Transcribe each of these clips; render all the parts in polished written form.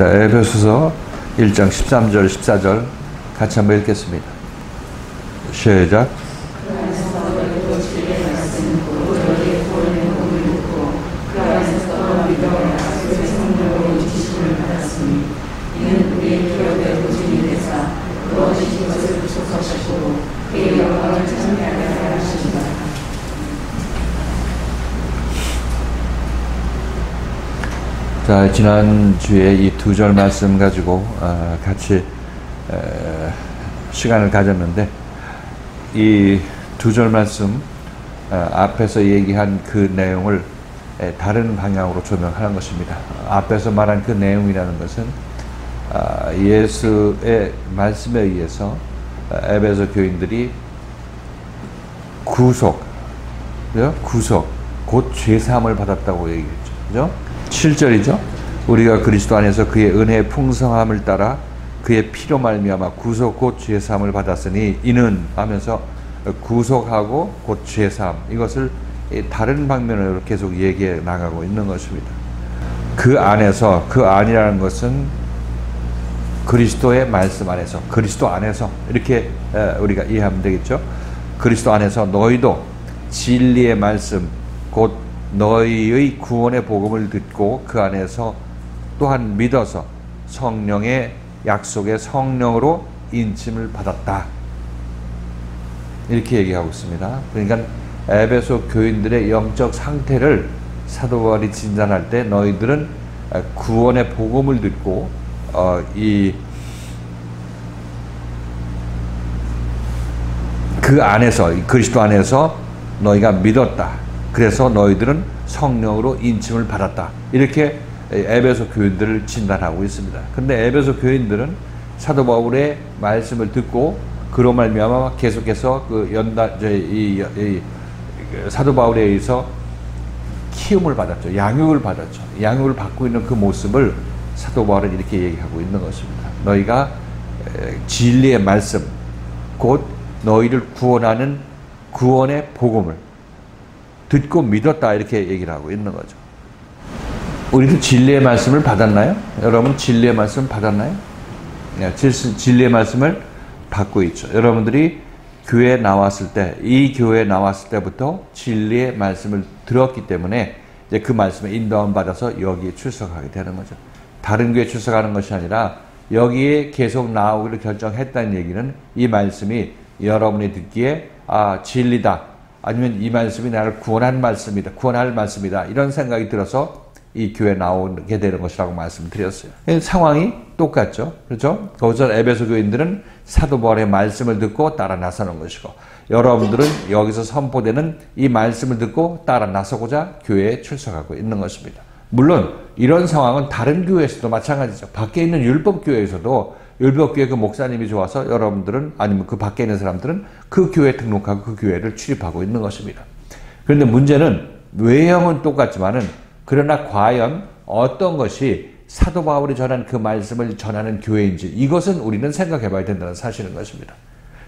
자, 에베소서 1장 13절 14절 같이 한번 읽겠습니다. 시작. 자, 지난주에 이 두 절 말씀 가지고 같이 시간을 가졌는데, 이 두 절 말씀 앞에서 얘기한 그 내용을 다른 방향으로 조명하는 것입니다. 앞에서 말한 그 내용이라는 것은 예수의 말씀에 의해서 에베소 교인들이 구속, 곧 죄사함을 받았다고 얘기했죠. 그죠? 7절이죠. 우리가 그리스도 안에서 그의 은혜의 풍성함을 따라 그의 피로 말미암아 구속 곧 죄사함을 받았으니 이는 하면서 구속하고 곧 죄사함, 이것을 다른 방면으로 계속 얘기해 나가고 있는 것입니다. 그 안에서, 그 안이라는 것은 그리스도의 말씀 안에서, 그리스도 안에서 이렇게 우리가 이해하면 되겠죠. 그리스도 안에서 너희도 진리의 말씀 곧 너희의 구원의 복음을 듣고 그 안에서 또한 믿어서 성령의 약속의 성령으로 인침을 받았다, 이렇게 얘기하고 있습니다. 그러니까 에베소 교인들의 영적 상태를 사도 바울이 진단할 때 너희들은 구원의 복음을 듣고 그 안에서, 그리스도 안에서 너희가 믿었다. 그래서 너희들은 성령으로 인침을 받았다. 이렇게 에베소 교인들을 진단하고 있습니다. 그런데 에베소 교인들은 사도 바울의 말씀을 듣고 그로 말미암아 계속해서 사도 바울에 의해서 키움을 받았죠. 양육을 받았죠. 양육을 받고 있는 그 모습을 사도 바울은 이렇게 얘기하고 있는 것입니다. 너희가 진리의 말씀, 곧 너희를 구원하는 구원의 복음을 듣고 믿었다, 이렇게 얘기를 하고 있는 거죠. 우리도 진리의 말씀을 받았나요? 여러분 진리의 말씀 받았나요? 네, 진리의 말씀을 받고 있죠. 여러분들이 교회에 나왔을 때, 이 교회에 나왔을 때부터 진리의 말씀을 들었기 때문에 이제 그 말씀에 인도함 받아서 여기에 출석하게 되는 거죠. 다른 교회에 출석하는 것이 아니라 여기에 계속 나오기를 결정했다는 얘기는 이 말씀이 여러분이 듣기에 진리다, 아니면 이 말씀이 나를 구원할 말씀이다, 이런 생각이 들어서 이 교회에 나오게 되는 것이라고 말씀드렸어요. 상황이 똑같죠. 그렇죠? 거기서 에베소 교인들은 사도 바울의 말씀을 듣고 따라 나서는 것이고, 여러분들은 여기서 선포되는 이 말씀을 듣고 따라 나서고자 교회에 출석하고 있는 것입니다. 물론 이런 상황은 다른 교회에서도 마찬가지죠. 밖에 있는 율법교회에서도 율법교회 그 목사님이 좋아서 여러분들은, 아니면 그 밖에 있는 사람들은 그 교회에 등록하고 그 교회를 출입하고 있는 것입니다. 그런데 문제는 외형은 똑같지만은, 그러나 과연 어떤 것이 사도 바울이 전한 그 말씀을 전하는 교회인지, 이것은 우리는 생각해 봐야 된다는 사실인 것입니다.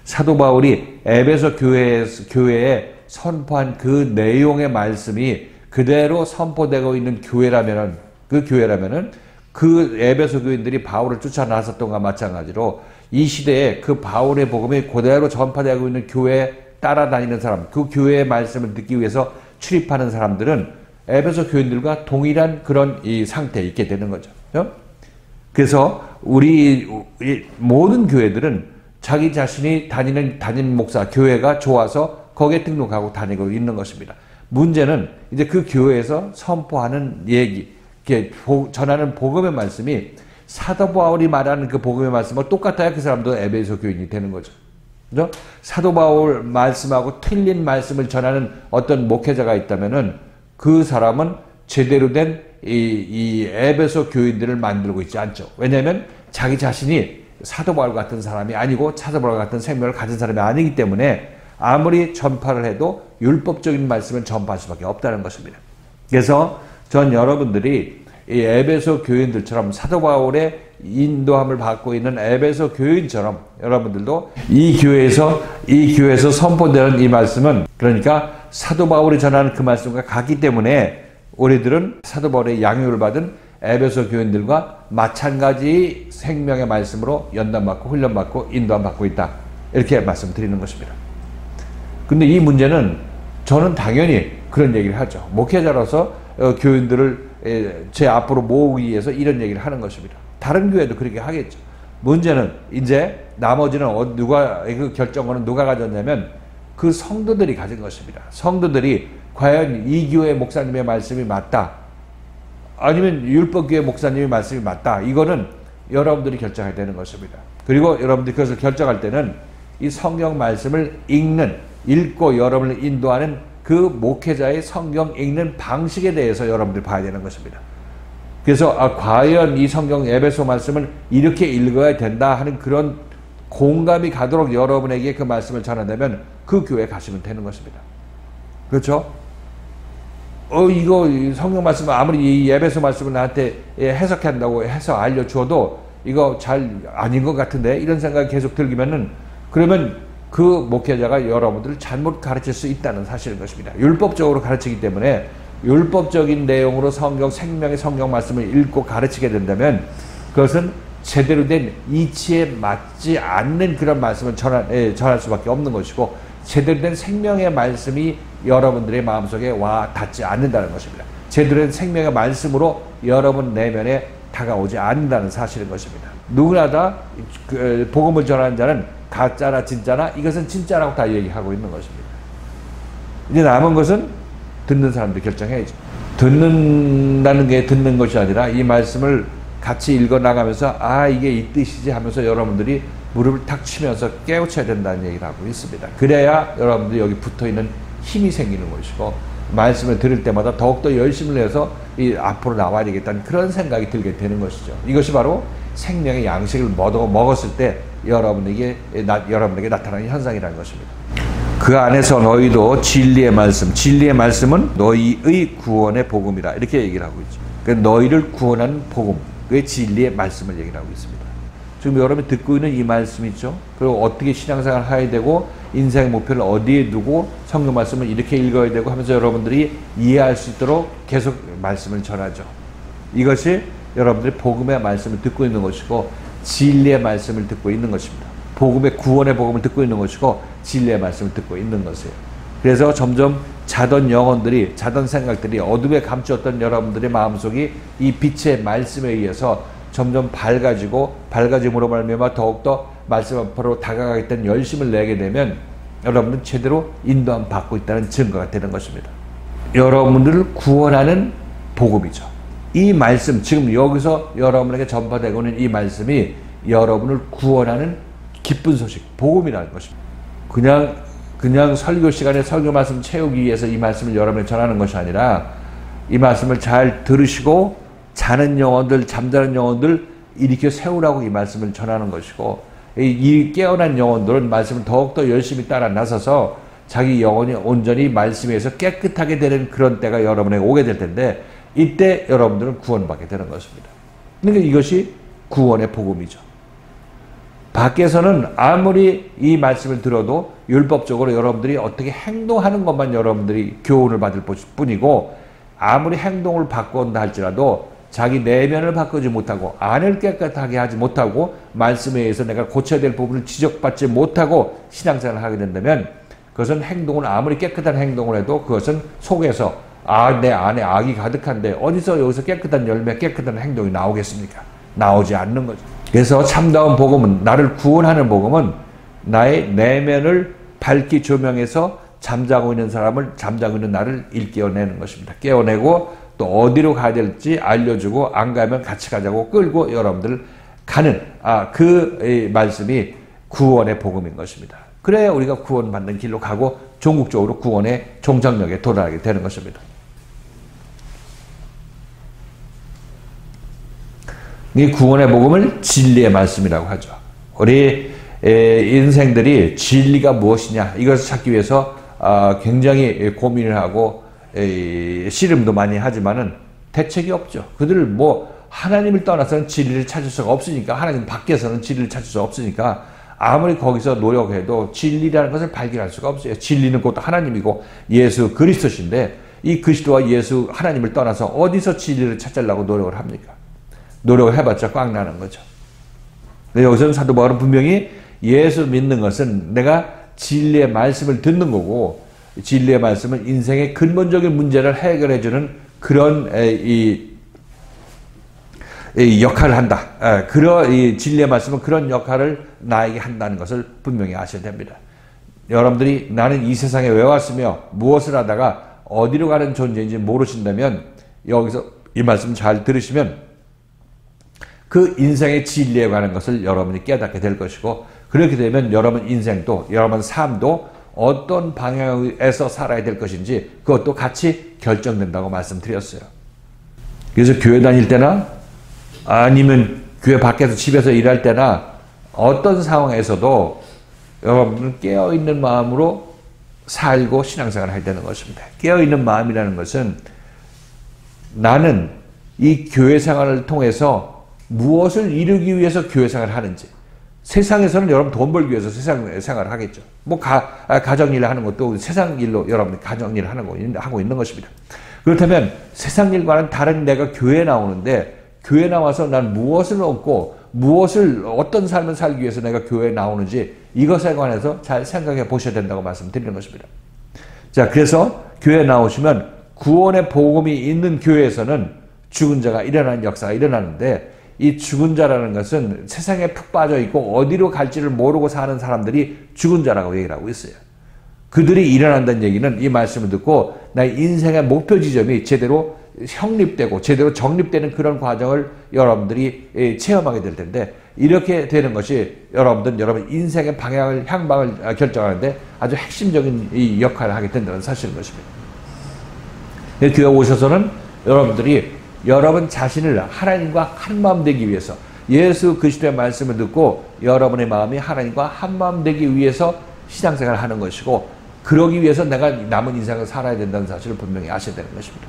사도 바울이 에베소 교회에 선포한 그 내용의 말씀이 그대로 선포되고 있는 교회라면은, 그 에베소 교인들이 바울을 쫓아 나섰던 것과 마찬가지로 이 시대에 그 바울의 복음이 그대로 전파되고 있는 교회에 따라다니는 사람, 그 교회의 말씀을 듣기 위해서 출입하는 사람들은 에베소 교인들과 동일한 그런 이 상태에 있게 되는 거죠. 그래서 우리 모든 교회들은 자기 자신이 다니는 목사, 교회가 좋아서 거기에 등록하고 다니고 있는 것입니다. 문제는 이제 그 교회에서 선포하는 얘기, 전하는 복음의 말씀이 사도 바울이 말하는 그 복음의 말씀과 똑같아야 그 사람도 에베소 교인이 되는 거죠. 그죠? 사도 바울 말씀하고 틀린 말씀을 전하는 어떤 목회자가 있다면은 그 사람은 제대로 된 이 에베소 교인들을 만들고 있지 않죠. 왜냐하면 자기 자신이 사도 바울 같은 사람이 아니고 사도 바울 같은 생명을 가진 사람이 아니기 때문에 아무리 전파를 해도 율법적인 말씀을 전파할 수밖에 없다는 것입니다. 그래서 전 여러분들이 이 에베소 교인들처럼 사도 바울의 인도함을 받고 있는 에베소 교인처럼 여러분들도 이 교회에서 선포되는 이 말씀은, 그러니까 사도 바울이 전하는 그 말씀과 같기 때문에 우리들은 사도 바울의 양육을 받은 에베소 교인들과 마찬가지 생명의 말씀으로 연단받고 훈련받고 인도받고 있다. 이렇게 말씀드리는 것입니다. 근데 이 문제는 저는 당연히 그런 얘기를 하죠. 목회자로서 교인들을 제 앞으로 모으기 위해서 이런 얘기를 하는 것입니다. 다른 교회도 그렇게 하겠죠. 문제는 이제 나머지는 누가 그 결정권은 누가 가졌냐면 그 성도들이 가진 것입니다. 성도들이 과연 이 교회 목사님의 말씀이 맞다, 아니면 율법교회 목사님의 말씀이 맞다, 이거는 여러분들이 결정해야 되는 것입니다. 그리고 여러분들이 그것을 결정할 때는 이 성경 말씀을 읽고 여러분을 인도하는 그 목회자의 성경 읽는 방식에 대해서 여러분들이 봐야 되는 것입니다. 그래서 과연 이 성경 에베소 말씀을 이렇게 읽어야 된다 하는 그런 공감이 가도록 여러분에게 그 말씀을 전한다면 그 교회에 가시면 되는 것입니다. 그렇죠? 이거 성경 말씀을 아무리 이 에베소 말씀을 나한테 해석한다고 해서 알려주어도 이거 잘 아닌 것 같은데 이런 생각이 계속 들기면은, 그러면 그 목회자가 여러분들을 잘못 가르칠 수 있다는 사실인 것입니다. 율법적으로 가르치기 때문에 율법적인 내용으로 생명의 성경 말씀을 읽고 가르치게 된다면 그것은 제대로 된 이치에 맞지 않는 그런 말씀을 전할 수밖에 없는 것이고, 제대로 된 생명의 말씀이 여러분들의 마음속에 와 닿지 않는다는 것입니다. 제대로 된 생명의 말씀으로 여러분 내면에 다가오지 않는다는 사실인 것입니다. 누구나 다 복음을 전하는 자는 가짜나 진짜나 이것은 진짜라고 다 얘기하고 있는 것입니다. 이제 남은 것은 듣는 사람들이 결정해야죠. 듣는다는 게 듣는 것이 아니라 이 말씀을 같이 읽어 나가면서 이게 이 뜻이지 하면서 여러분들이 무릎을 탁 치면서 깨우쳐야 된다는 얘기를 하고 있습니다. 그래야 여러분들이 여기 붙어있는 힘이 생기는 것이고, 말씀을 들을 때마다 더욱더 열심을 내서 앞으로 나와야 되겠다는 그런 생각이 들게 되는 것이죠. 이것이 바로 생명의 양식을 먹었을 때 여러분에게 나타나는 현상이라는 것입니다. 그 안에서 너희도 진리의 말씀은 너희의 구원의 복음이라, 이렇게 얘기를 하고 있죠. 그러니까 너희를 구원하는 복음, 그게 진리의 말씀을 얘기를 하고 있습니다. 지금 여러분이 듣고 있는 이 말씀이죠. 그리고 어떻게 신앙생활을 해야 되고 인생의 목표를 어디에 두고 성경 말씀을 이렇게 읽어야 되고 하면서 여러분들이 이해할 수 있도록 계속 말씀을 전하죠. 이것이 여러분들이 복음의 말씀을 듣고 있는 것이고 진리의 말씀을 듣고 있는 것입니다. 복음의 구원의 복음을 듣고 있는 것이고 진리의 말씀을 듣고 있는 것이에요. 그래서 점점 자던 영혼들이, 자던 생각들이, 어둠에 감추었던 여러분들의 마음속이 이 빛의 말씀에 의해서 점점 밝아짐으로 말미암아 더욱더 말씀 앞으로 다가가겠다는 열심을 내게 되면 여러분은 제대로 인도함 받고 있다는 증거가 되는 것입니다. 여러분들을 구원하는 복음이죠. 이 말씀, 지금 여기서 여러분에게 전파되고 있는 이 말씀이 여러분을 구원하는 기쁜 소식, 복음이라는 것입니다. 그냥 설교 시간에 설교 말씀 채우기 위해서 이 말씀을 여러분에게 전하는 것이 아니라 이 말씀을 잘 들으시고 자는 영혼들, 잠자는 영혼들 일으켜 세우라고 이 말씀을 전하는 것이고, 이 깨어난 영혼들은 말씀을 더욱더 열심히 따라 나서서 자기 영혼이 온전히 말씀에 의해서 깨끗하게 되는 그런 때가 여러분에게 오게 될 텐데, 이때 여러분들은 구원받게 되는 것입니다. 그러니까 이것이 구원의 복음이죠. 밖에서는 아무리 이 말씀을 들어도 율법적으로 여러분들이 어떻게 행동하는 것만 여러분들이 교훈을 받을 뿐이고, 아무리 행동을 바꾼다 할지라도 자기 내면을 바꾸지 못하고 안을 깨끗하게 하지 못하고 말씀에 의해서 내가 고쳐야 될 부분을 지적받지 못하고 신앙생활을 하게 된다면 그것은 행동을 아무리 깨끗한 행동을 해도 그것은 속에서 내 안에 악이 가득한데 어디서 여기서 깨끗한 열매, 깨끗한 행동이 나오겠습니까? 나오지 않는 거죠. 그래서 참다운 복음은, 나를 구원하는 복음은 나의 내면을 밝히 조명해서 잠자고 있는 나를 일깨워내는 것입니다. 깨워내고 또 어디로 가야 될지 알려주고, 안 가면 같이 가자고 끌고 여러분들 가는 그 말씀이 구원의 복음인 것입니다. 그래야 우리가 구원받는 길로 가고 종국적으로 구원의 종착역에 도달하게 되는 것입니다. 이 구원의 복음을 진리의 말씀이라고 하죠. 우리 인생들이 진리가 무엇이냐 이것을 찾기 위해서 굉장히 고민을 하고 씨름도 많이 하지만은 대책이 없죠. 그들을 하나님을 떠나서는 진리를 찾을 수가 없으니까, 하나님 밖에서는 진리를 찾을 수 없으니까 아무리 거기서 노력해도 진리라는 것을 발견할 수가 없어요. 진리는 곧 하나님이고 예수 그리스도신데, 이 그리스도와 예수 하나님을 떠나서 어디서 진리를 찾으려고 노력을 합니까? 노력을 해봤자 꽝 나는 거죠. 여기서는 사도 바울은 분명히 예수 믿는 것은 내가 진리의 말씀을 듣는 거고, 진리의 말씀은 인생의 근본적인 문제를 해결해주는 그런 이 역할을 한다. 이 진리의 말씀은 그런 역할을 나에게 한다는 것을 분명히 아셔야 됩니다. 여러분들이 나는 이 세상에 왜 왔으며 무엇을 하다가 어디로 가는 존재인지 모르신다면 여기서 이 말씀 잘 들으시면 그 인생의 진리에 관한 것을 여러분이 깨닫게 될 것이고, 그렇게 되면 여러분 인생도 여러분 삶도 어떤 방향에서 살아야 될 것인지 그것도 같이 결정된다고 말씀드렸어요. 그래서 교회 다닐 때나 아니면 교회 밖에서 집에서 일할 때나 어떤 상황에서도 여러분은 깨어있는 마음으로 살고 신앙생활을 해야 되는 것입니다. 깨어있는 마음이라는 것은 나는 이 교회 생활을 통해서 무엇을 이루기 위해서 교회 생활을 하는지, 세상에서는 여러분 돈 벌기 위해서 세상 생활을 하겠죠. 뭐 가정일을 하는 것도 세상 일로 여러분 가정일을 하고 있는 것입니다. 그렇다면 세상 일과는 다른 내가 교회에 나오는데, 교회에 나와서 난 무엇을 얻고 어떤 삶을 살기 위해서 내가 교회에 나오는지 이것에 관해서 잘 생각해 보셔야 된다고 말씀드리는 것입니다. 자, 그래서 교회에 나오시면 구원의 복음이 있는 교회에서는 죽은 자가 일어나는 역사가 일어나는데, 이 죽은 자라는 것은 세상에 푹 빠져 있고 어디로 갈지를 모르고 사는 사람들이 죽은 자라고 얘기를 하고 있어요. 그들이 일어난다는 얘기는 이 말씀을 듣고 나의 인생의 목표 지점이 제대로 형립되고 제대로 정립되는 그런 과정을 여러분들이 체험하게 될 텐데, 이렇게 되는 것이 여러분 인생의 향방을 결정하는데 아주 핵심적인 이 역할을 하게 된다는 사실인 것입니다. 교회 오셔서는 여러분들이 여러분 자신을 하나님과 한마음 되기 위해서, 예수 그리스도의 말씀을 듣고 여러분의 마음이 하나님과 한마음 되기 위해서 신앙생활을 하는 것이고, 그러기 위해서 내가 남은 인생을 살아야 된다는 사실을 분명히 아셔야 되는 것입니다.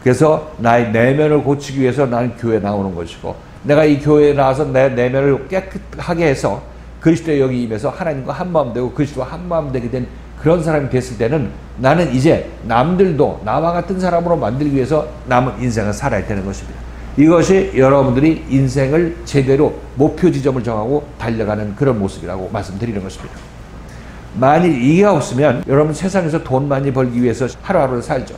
그래서 나의 내면을 고치기 위해서 나는 교회에 나오는 것이고, 내가 이 교회에 나와서 내 내면을 깨끗하게 해서 그리스도의 영이 임해서 하나님과 한마음 되고 그리스도와 한마음 되게 된 그런 사람이 됐을 때는 나는 이제 남들도 나와 같은 사람으로 만들기 위해서 남은 인생을 살아야 되는 것입니다. 이것이 여러분들이 인생을 제대로 목표 지점을 정하고 달려가는 그런 모습이라고 말씀드리는 것입니다. 만일 이게 없으면 여러분 세상에서 돈 많이 벌기 위해서 하루하루를 살죠.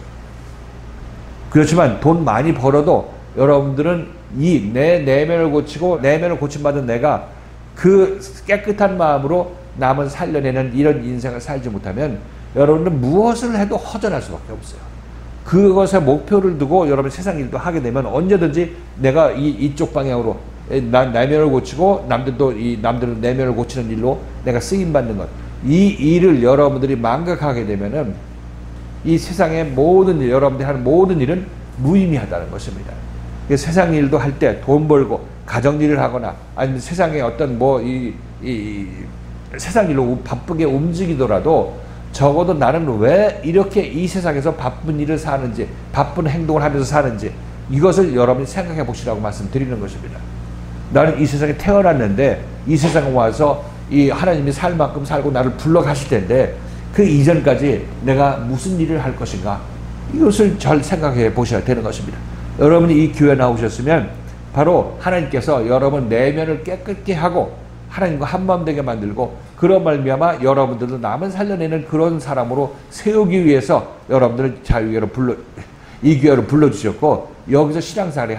그렇지만 돈 많이 벌어도 여러분들은 이 내 내면을 고치고 내면을 고침받은 내가 그 깨끗한 마음으로 남을 살려내는 이런 인생을 살지 못하면 여러분은 무엇을 해도 허전할 수밖에 없어요. 그것에 목표를 두고 여러분 세상 일도 하게 되면 언제든지 내가 이쪽 방향으로 내면을 고치고 남들은 내면을 고치는 일로 내가 쓰임받는 것, 이 일을 여러분들이 망각하게 되면은 이 세상의 모든 일, 여러분들이 하는 모든 일은 무의미하다는 것입니다. 세상 일도 할 때 돈 벌고 가정 일을 하거나 아니면 세상에 어떤 세상 일로 바쁘게 움직이더라도 적어도 나는 왜 이렇게 이 세상에서 바쁜 일을 사는지, 바쁜 행동을 하면서 사는지, 이것을 여러분이 생각해 보시라고 말씀드리는 것입니다. 나는 이 세상에 태어났는데 이 세상에 와서 이 하나님이 살 만큼 살고 나를 불러 가실 텐데 그 이전까지 내가 무슨 일을 할 것인가, 이것을 잘 생각해 보셔야 되는 것입니다. 여러분이 이 교회에 나오셨으면 바로 하나님께서 여러분 내면을 깨끗게 하고 하나님과 한마음 되게 만들고, 그런 말미암아 여러분들도 남을 살려내는 그런 사람으로 세우기 위해서 여러분들을 이 교회로 불러주셨고 여기서 신앙생활을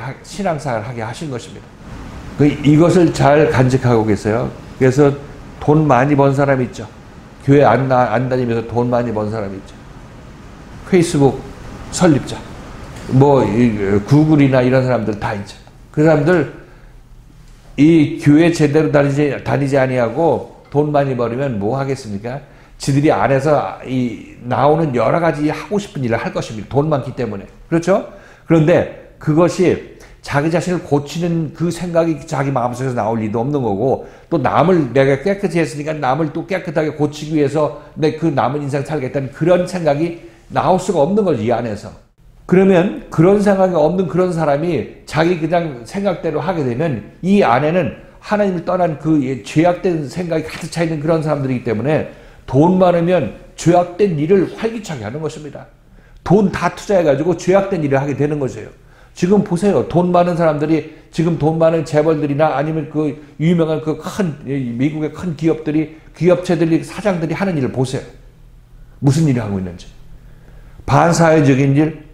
하게 하신 것입니다. 이것을 잘 간직하고 계세요. 그래서 돈 많이 번 사람 있죠. 교회 안 다니면서 돈 많이 번 사람 있죠. 페이스북 설립자, 구글이나 이런 사람들 다 있죠. 그 사람들 이 교회 제대로 다니지 아니하고 돈 많이 벌으면 뭐 하겠습니까? 지들이 안에서 나오는 여러 가지 하고 싶은 일을 할 것입니다. 돈 많기 때문에. 그렇죠? 그런데 그것이 자기 자신을 고치는 그 생각이 자기 마음속에서 나올 리도 없는 거고, 또 남을 내가 깨끗이 했으니까 남을 또 깨끗하게 고치기 위해서 내 그 남은 인생 살겠다는 그런 생각이 나올 수가 없는 거죠, 이 안에서. 그러면 그런 생각이 없는 그런 사람이 자기 그냥 생각대로 하게 되면 이 안에는 하나님을 떠난 그 죄악된 생각이 가득 차 있는 그런 사람들이기 때문에 돈 많으면 죄악된 일을 활기차게 하는 것입니다. 돈 다 투자해가지고 죄악된 일을 하게 되는 것이에요. 지금 보세요. 돈 많은 사람들이, 지금 돈 많은 재벌들이나 아니면 그 유명한 그 미국의 큰 기업체들이, 사장들이 하는 일을 보세요. 무슨 일을 하고 있는지. 반사회적인 일,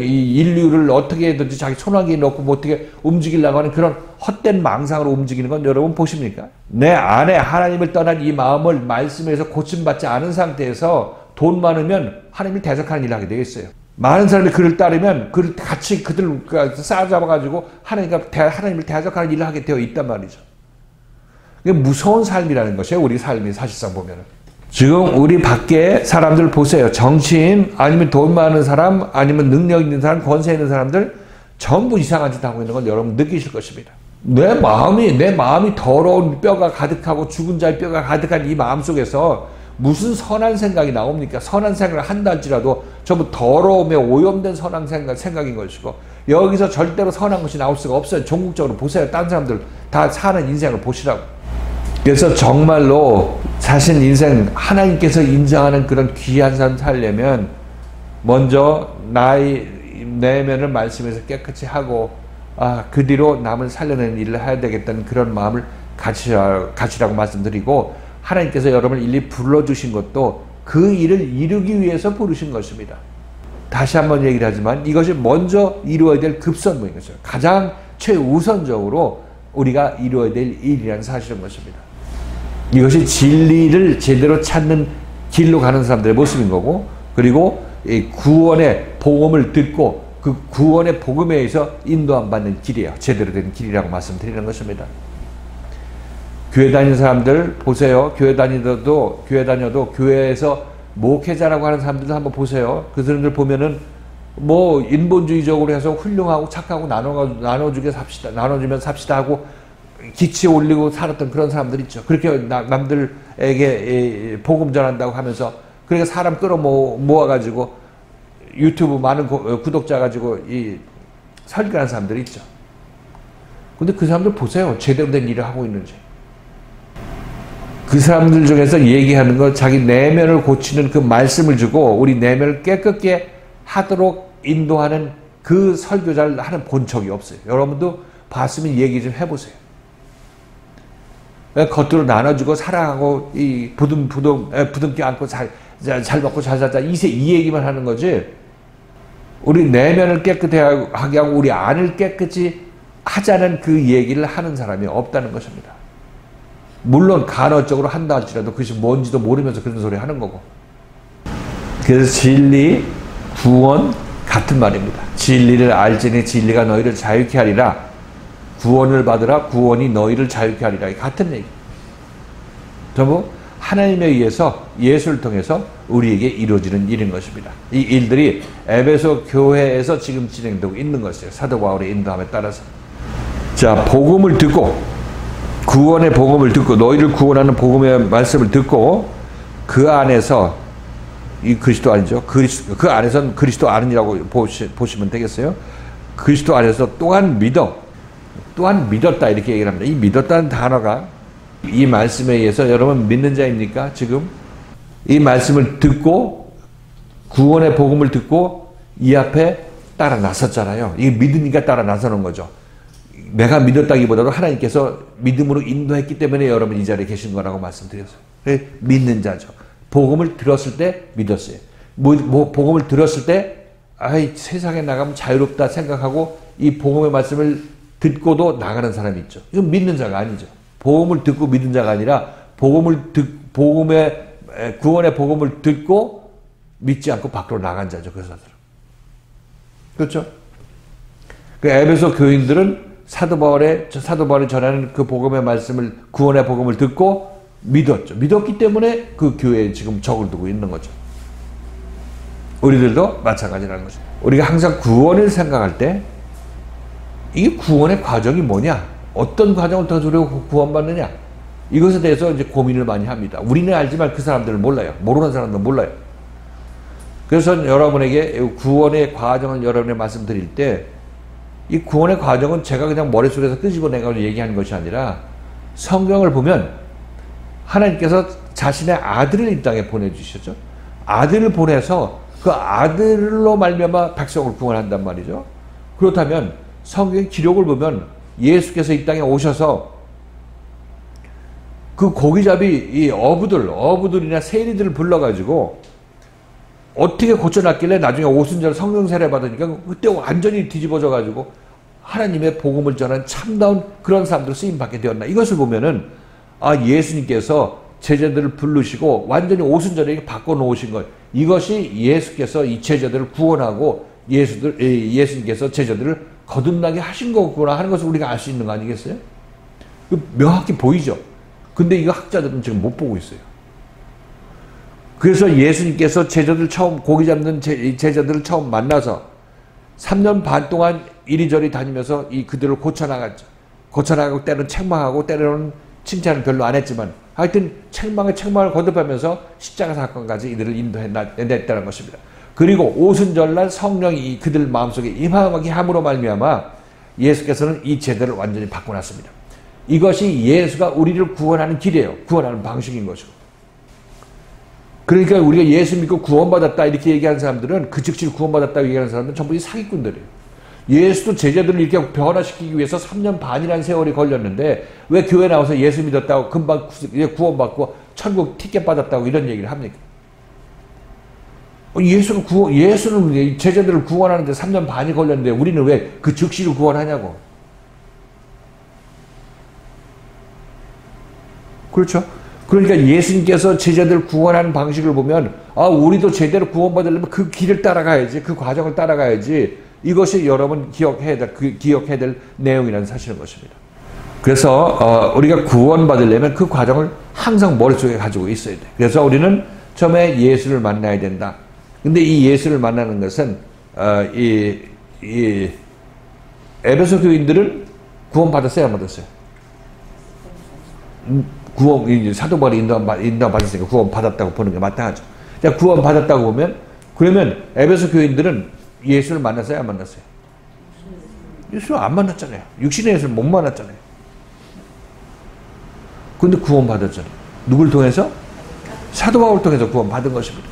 이 인류를 어떻게든지 자기 손아귀에 넣고 뭐 어떻게 움직이려고 하는 그런 헛된 망상으로 움직이는 건 여러분 보십니까? 내 안에 하나님을 떠난 이 마음을 말씀에서 고침받지 않은 상태에서 돈 많으면 하나님을 대적하는 일을 하게 되겠어요. 많은 사람이 그를 따르면 같이 그들 싸잡아가지고 하나님을 대적하는 일을 하게 되어 있단 말이죠. 이게 무서운 삶이라는 것이에요. 우리 삶이 사실상 보면은. 지금 우리 밖에 사람들 보세요. 정치인 아니면 돈 많은 사람 아니면 능력 있는 사람 권세 있는 사람들 전부 이상한 짓 하고 있는 건 여러분 느끼실 것입니다. 내 마음이 더러운 뼈가 가득하고 죽은 자의 뼈가 가득한 이 마음 속에서 무슨 선한 생각이 나옵니까? 선한 생각을 한다 할지라도 전부 더러움에 오염된 선한 생각인 것이고 여기서 절대로 선한 것이 나올 수가 없어요. 전국적으로 보세요. 다른 사람들 다 사는 인생을 보시라고. 그래서 정말로 자신 인생 하나님께서 인정하는 그런 귀한 삶 살려면 먼저 나의 내면을 말씀에서 깨끗이 하고 그 뒤로 남을 살려내는 일을 해야 되겠다는 그런 마음을 가지라고 말씀드리고 하나님께서 여러분을 일일이 불러주신 것도 그 일을 이루기 위해서 부르신 것입니다. 다시 한번 얘기를 하지만 이것이 먼저 이루어야 될 급선무인 것이죠. 가장 최우선적으로 우리가 이루어야 될 일이라는 사실인 것입니다. 이것이 진리를 제대로 찾는 길로 가는 사람들의 모습인 거고 그리고 구원의 복음을 듣고 그 구원의 복음에 의해서 인도함 받는 길이에요. 제대로 된 길이라고 말씀드리는 것입니다. 교회 다니는 사람들 보세요. 교회 다녀도 교회에서 목회자라고 하는 사람들도 한번 보세요. 그 사람들 보면은 뭐 인본주의적으로 해서 훌륭하고 착하고 나눠주면 삽시다 하고 기치 올리고 살았던 그런 사람들 있죠. 그렇게 남들에게 복음 전한다고 하면서 그러니까 사람 끌어 모아가지고 유튜브 많은 구독자 가지고 설교하는 사람들이 있죠. 근데 그 사람들 보세요. 제대로 된 일을 하고 있는지. 그 사람들 중에서 얘기하는 거 자기 내면을 고치는 그 말씀을 주고 우리 내면을 깨끗게 하도록 인도하는 그 설교자를 하는 본 적이 없어요. 여러분도 봤으면 얘기 좀 해보세요. 겉으로 나눠주고 사랑하고 부둥켜 안고 잘 먹고 잘 살자 이 얘기만 하는 거지 우리 내면을 깨끗하게 하고 우리 안을 깨끗이 하자는 그 얘기를 하는 사람이 없다는 것입니다. 물론 간헐적으로 한다 할지라도 그것이 뭔지도 모르면서 그런 소리 하는 거고. 그래서 진리, 구원 같은 말입니다. 진리를 알지니 진리가 너희를 자유케 하리라. 구원을 받으라. 구원이 너희를 자유케 하리라. 같은 얘기. 전부 하나님에 의해서 예수를 통해서 우리에게 이루어지는 일인 것입니다. 이 일들이 에베소 교회에서 지금 진행되고 있는 것이에요. 사도 바울의 인도함에 따라서. 자, 복음을 듣고 구원의 복음을 듣고 너희를 구원하는 복음의 말씀을 듣고 그 안에서 이 그리스도 아니죠. 그 안에서는 그리스도 아는이라고 보시면 되겠어요. 그리스도 안에서 또한 믿었다 이렇게 얘기를 합니다. 이 믿었다는 단어가 이 말씀에 의해서 여러분 믿는 자입니까? 지금 이 말씀을 듣고 구원의 복음을 듣고 이 앞에 따라 나섰잖아요. 이게 믿으니까 따라 나서는 거죠. 내가 믿었다기보다도 하나님께서 믿음으로 인도했기 때문에 여러분 이 자리에 계신 거라고 말씀드렸어요. 믿는 자죠. 복음을 들었을 때 믿었어요. 복음을 들었을 때 세상에 나가면 자유롭다 생각하고 이 복음의 말씀을 듣고도 나가는 사람이 있죠. 이건 믿는 자가 아니죠. 복음을 듣고 믿는 자가 아니라 구원의 복음을 듣고 믿지 않고 밖으로 나간 자죠. 그 사람들은. 그렇죠? 그 에베소 교인들은 사도 바울이 전하는 그 복음의 말씀을 구원의 복음을 듣고 믿었죠. 믿었기 때문에 그 교회에 지금 적을 두고 있는 거죠. 우리들도 마찬가지라는 거죠. 우리가 항상 구원을 생각할 때 이게 구원의 과정이 뭐냐? 어떤 과정을 통해서 우리가 구원받느냐? 이것에 대해서 이제 고민을 많이 합니다. 우리는 알지만 그 사람들은 몰라요. 모르는 사람들은 몰라요. 그래서 여러분에게 구원의 과정을 여러분에게 말씀드릴 때 이 구원의 과정은 제가 그냥 머릿속에서 끄집어내가지고 얘기하는 것이 아니라 성경을 보면 하나님께서 자신의 아들을 이 땅에 보내주셨죠. 아들을 보내서 그 아들로 말미암아 백성을 구원한단 말이죠. 그렇다면 성경 기록을 보면 예수께서 이 땅에 오셔서 그 고기잡이 이 어부들이나 세리들을 불러가지고 어떻게 고쳐놨길래 나중에 오순절 성령 세례 받으니까 그때 완전히 뒤집어져가지고 하나님의 복음을 전한 참다운 그런 사람들 쓰임받게 되었나. 이것을 보면은 예수님께서 제자들을 부르시고 완전히 오순절에 바꿔놓으신 것. 이것이 예수께서 이 제자들을 구원하고 예수님께서 제자들을 거듭나게 하신 거구나 하는 것을 우리가 알 수 있는 거 아니겠어요? 명확히 보이죠. 근데 이거 학자들은 지금 못 보고 있어요. 그래서 예수님께서 제자들 처음 고기 잡는 제자들을 처음 만나서 3년 반 동안 이리저리 다니면서 그들을 고쳐나갔죠. 고쳐나가고 때로는 책망하고 때로는 칭찬을 별로 안 했지만 하여튼 책망을 거듭하면서 십자가 사건까지 이들을 인도해냈다는 것입니다. 그리고 오순절날 성령이 그들 마음속에 임하게 함으로 말미암아 예수께서는 이 제자를 완전히 바꿔놨습니다. 이것이 예수가 우리를 구원하는 길이에요. 구원하는 방식인 것이고. 그러니까 우리가 예수 믿고 구원받았다 이렇게 얘기하는 사람들은 그 즉시 구원받았다고 얘기하는 사람들은 전부 이 사기꾼들이에요. 예수도 제자들을 이렇게 변화시키기 위해서 3년 반이라는 세월이 걸렸는데 왜 교회 나와서 예수 믿었다고 금방 구원받고 천국 티켓 받았다고 이런 얘기를 합니까? 예수는 제자들을 구원하는데 3년 반이 걸렸는데 우리는 왜 그 즉시로 구원하냐고. 그렇죠? 그러니까 예수님께서 제자들을 구원하는 방식을 보면 우리도 제대로 구원받으려면 그 길을 따라가야지. 그 과정을 따라가야지. 이것이 여러분 기억해야 될 내용이라는 사실인 것입니다. 그래서 우리가 구원받으려면 그 과정을 항상 머릿속에 가지고 있어야 돼. 그래서 우리는 처음에 예수를 만나야 된다. 근데 이 예수를 만나는 것은 에베소 교인들은 구원받았어요? 안 받았어요? 사도 바울이 인도받았으니까 구원받았다고 보는 게 마땅하죠. 구원받았다고 보면 그러면 에베소 교인들은 예수를 만났어요? 안 만났어요? 예수를 안 만났잖아요. 육신의 예수를 못 만났잖아요. 근데 구원받았잖아요. 누굴 통해서? 사도 바울을 통해서 구원받은 것입니다.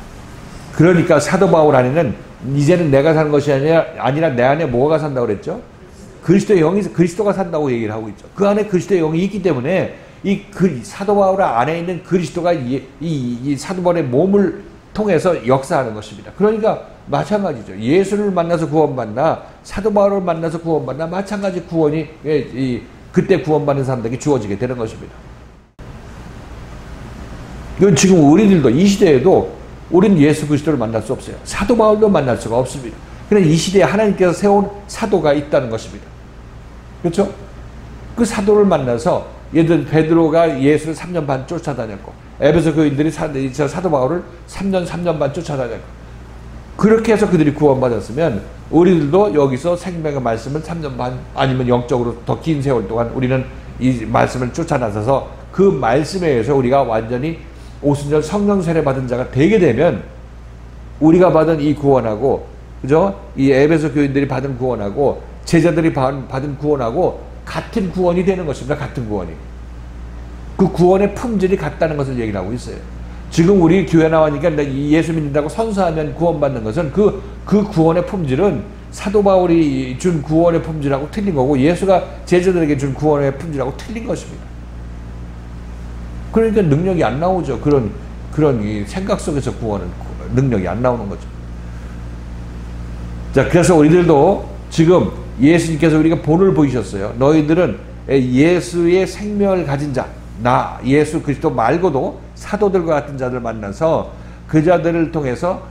그러니까 사도 바울 안에는 이제는 내가 사는 것이 아니라 내 안에 뭐가 산다고 그랬죠? 그리스도가 산다고 얘기를 하고 있죠. 그 안에 그리스도의 영이 있기 때문에 사도 바울 안에 있는 그리스도가 이 사도 바울의 몸을 통해서 역사하는 것입니다. 그러니까 마찬가지죠. 예수를 만나서 구원받나 사도 바울을 만나서 구원받나 마찬가지 구원이 그때 구원받는 사람들에게 주어지게 되는 것입니다. 이건 지금 우리들도 이 시대에도 우리는 예수 그리스도를 만날 수 없어요. 사도 바울도 만날 수가 없습니다. 그런데 이 시대에 하나님께서 세운 사도가 있다는 것입니다. 그렇죠? 그 사도를 만나서 예를 들어 베드로가 예수를 3년 반 쫓아다녔고 에베소 교인들이 사도 바울을 3년 반 쫓아다녔고 그렇게 해서 그들이 구원받았으면 우리들도 여기서 생명의 말씀을 3년 반 아니면 영적으로 더 긴 세월 동안 우리는 이 말씀을 쫓아나서서 그 말씀에 의해서 우리가 완전히 오순절 성령 세례 받은 자가 되게 되면 우리가 받은 이 구원하고 그죠? 이 에베소 교인들이 받은 구원하고 제자들이 받은 구원하고 같은 구원이 되는 것입니다. 같은 구원이. 그 구원의 품질이 같다는 것을 얘기를 하고 있어요. 지금 우리 교회 나오니까 예수 믿는다고 선서하면 구원받는 것은 그 구원의 품질은 사도 바울이 준 구원의 품질하고 틀린 거고 예수가 제자들에게 준 구원의 품질하고 틀린 것입니다. 그러니까 능력이 안 나오죠. 그런 이 생각 속에서 구원은 능력이 안 나오는 거죠. 자, 그래서 우리들도 지금 예수님께서 우리가 본을 보이셨어요. 너희들은 예수의 생명을 가진 자, 예수 그리스도 말고도 사도들과 같은 자들 만나서 그 자들을 통해서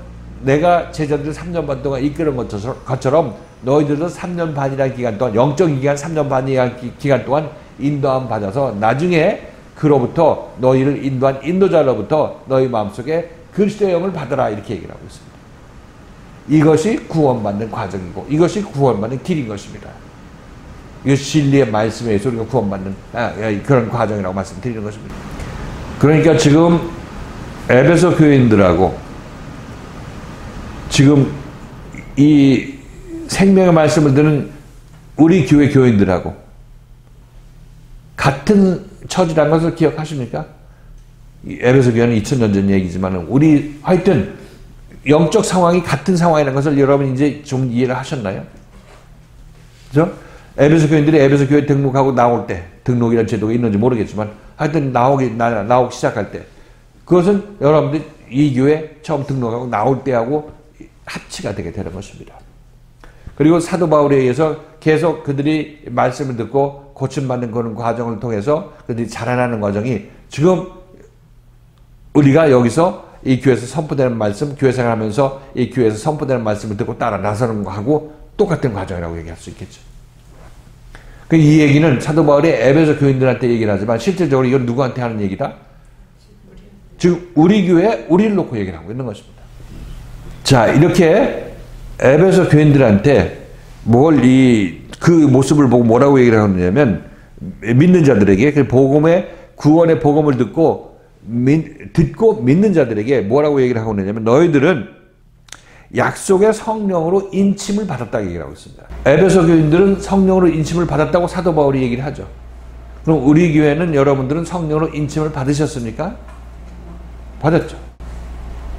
내가 제자들을 3년 반 동안 이끄는 것처럼 너희들도 3년 반이라는 기간 동안 영적인 기간 3년 반이라는 기간 동안 인도함 받아서 나중에 그로부터 너희를 인도한 인도자로부터 너희 마음속에 그리스도의 영을 받아라 이렇게 얘기를 하고 있습니다. 이것이 구원받는 과정이고 이것이 구원받는 길인 것입니다. 이것이 진리의 말씀에 의해서 우리가 구원받는 그런 과정이라고 말씀드리는 것입니다. 그러니까 지금 에베소 교인들하고 지금 이 생명의 말씀을 듣는 우리 교회 교인들하고 같은 처지라는 것을 기억하십니까? 에베소 교회는 2000년 전 얘기지만 우리 하여튼 영적 상황이 같은 상황이라는 것을 여러분 이제 좀 이해를 하셨나요? 그죠? 에베소 교인들이 에베소 교회 등록하고 나올 때, 등록이라는 제도가 있는지 모르겠지만, 하여튼 나오기 시작할 때, 그것은 여러분들이 이 교회 처음 등록하고 나올 때하고 합치가 되게 되는 것입니다. 그리고 사도 바울에 의해서 계속 그들이 말씀을 듣고 고침받는 그런 과정을 통해서 그들이 자라나는 과정이 지금 우리가 여기서 이 교회에서 선포되는 말씀, 교회 생활하면서 이 교회에서 선포되는 말씀을 듣고 따라 나서는 거하고 똑같은 과정이라고 얘기할 수 있겠죠. 이 얘기는 사도 바울이 에베소 교인들한테 얘기를 하지만 실질적으로 이건 누구한테 하는 얘기다? 즉 우리 교회에 우리를 놓고 얘기를 하고 있는 것입니다. 자, 이렇게 에베소 교인들한테 그 모습을 보고 뭐라고 얘기를 하느냐면, 믿는 자들에게 그 복음의 구원의 복음을 듣고 믿는 자들에게 뭐라고 얘기를 하고 있느냐면, 너희들은 약속의 성령으로 인침을 받았다고 얘기를 하고 있습니다. 에베소 교인들은 성령으로 인침을 받았다고 사도 바울이 얘기를 하죠. 그럼 우리 교회는 여러분들은 성령으로 인침을 받으셨습니까? 받았죠.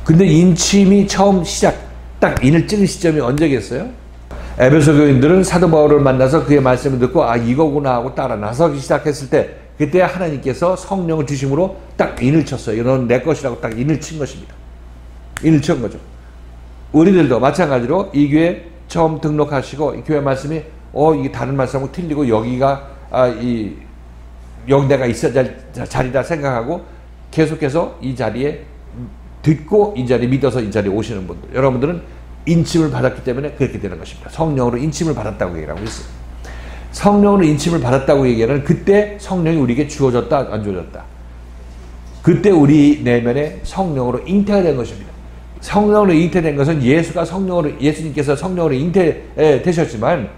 근데 인침이 처음 딱 인을 찍은 시점이 언제겠어요? 에베소 교인들은 사도 바울을 만나서 그의 말씀을 듣고 이거구나 하고 따라 나서기 시작했을 때, 그때 하나님께서 성령을 주심으로 딱 인을 쳤어요. 이건 내 것이라고 딱 인을 친 것입니다. 인을 친 거죠. 우리들도 마찬가지로 이 교회 처음 등록하시고 이 교회 말씀이 이게 다른 말씀하고 틀리고 여기가 여기 내가 있어야 될 자리다 생각하고 계속해서 이 자리에 듣고 이 자리에 믿어서 이 자리에 오시는 분들, 여러분들은 인침을 받았기 때문에 그렇게 되는 것입니다. 성령으로 인침을 받았다고 얘기하고 있어요. 성령으로 인침을 받았다고 얘기하는, 그때 성령이 우리에게 주어졌다 안 주어졌다? 그때 우리 내면에 성령으로 잉태가 된 것입니다. 성령으로 잉태된 것은 예수님께서 성령으로 잉태되셨지만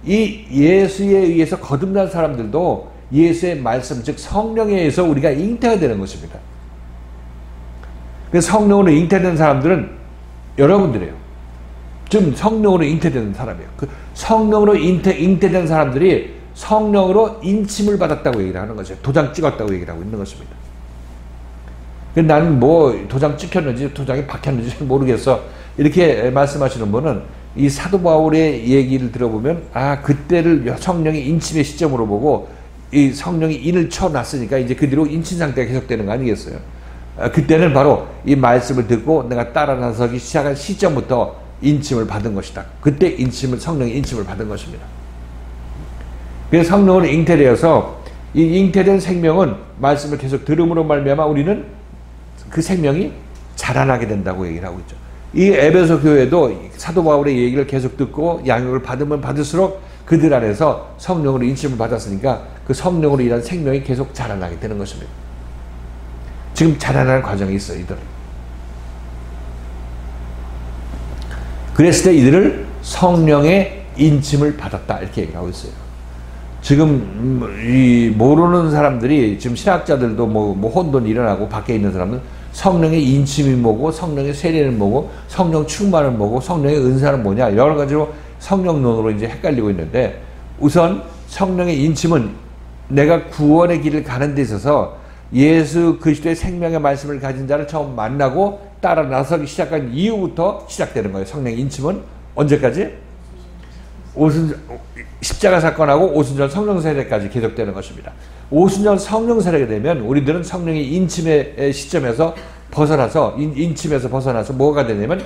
이 예수에 의해서 거듭난 사람들도 예수의 말씀, 즉 성령에 의해서 우리가 잉태가 되는 것입니다. 그래서 성령으로 잉태된 사람들은 여러분들이에요. 지금 성령으로 잉태된 사람이에요. 그 성령으로 잉태된 사람들이 성령으로 인침을 받았다고 얘기를 하는 거죠. 도장 찍었다고 얘기를 하고 있는 것입니다. 나는 도장 찍혔는지 도장이 박혔는지 모르겠어, 이렇게 말씀하시는 분은 이 사도 바울의 얘기를 들어보면 그때를 성령의 인침의 시점으로 보고 이 성령이 인을 쳐놨으니까 이제 그 뒤로 인친 상태가 계속되는 거 아니겠어요? 그때는 바로 이 말씀을 듣고 내가 따라 나서기 시작한 시점부터 인침을 받은 것이다. 그때 성령의 인침을 받은 것입니다. 그래서 성령으로 잉태되어서 이 잉태된 생명은 말씀을 계속 들음으로 말미암아 우리는 그 생명이 자라나게 된다고 얘기를 하고 있죠. 이 에베소 교회도 사도 바울의 얘기를 계속 듣고 양육을 받으면 받을수록 그들 안에서 성령으로 인침을 받았으니까 그 성령으로 일한 생명이 계속 자라나게 되는 것입니다. 지금 자라나는 과정이 있어요, 이들. 그랬을 때 이들을 성령의 인침을 받았다, 이렇게 얘기하고 있어요. 지금 모르는 사람들이, 지금 신학자들도 혼돈이 일어나고 밖에 있는 사람은 성령의 인침이 뭐고 성령의 세례는 뭐고 성령 충만은 뭐고 성령의 은사는 뭐냐, 여러 가지로 성령론으로 이제 헷갈리고 있는데, 우선 성령의 인침은 내가 구원의 길을 가는 데 있어서 예수 그리스도의 생명의 말씀을 가진 자를 처음 만나고 따라 나서기 시작한 이후부터 시작되는 거예요. 성령의 인침은 언제까지? 십자가 사건하고 오순절 성령 세례까지 계속되는 것입니다. 오순절 성령 세례가 되면 우리들은 성령의 인침의 시점에서 벗어나서, 인침에서 벗어나서 뭐가 되냐면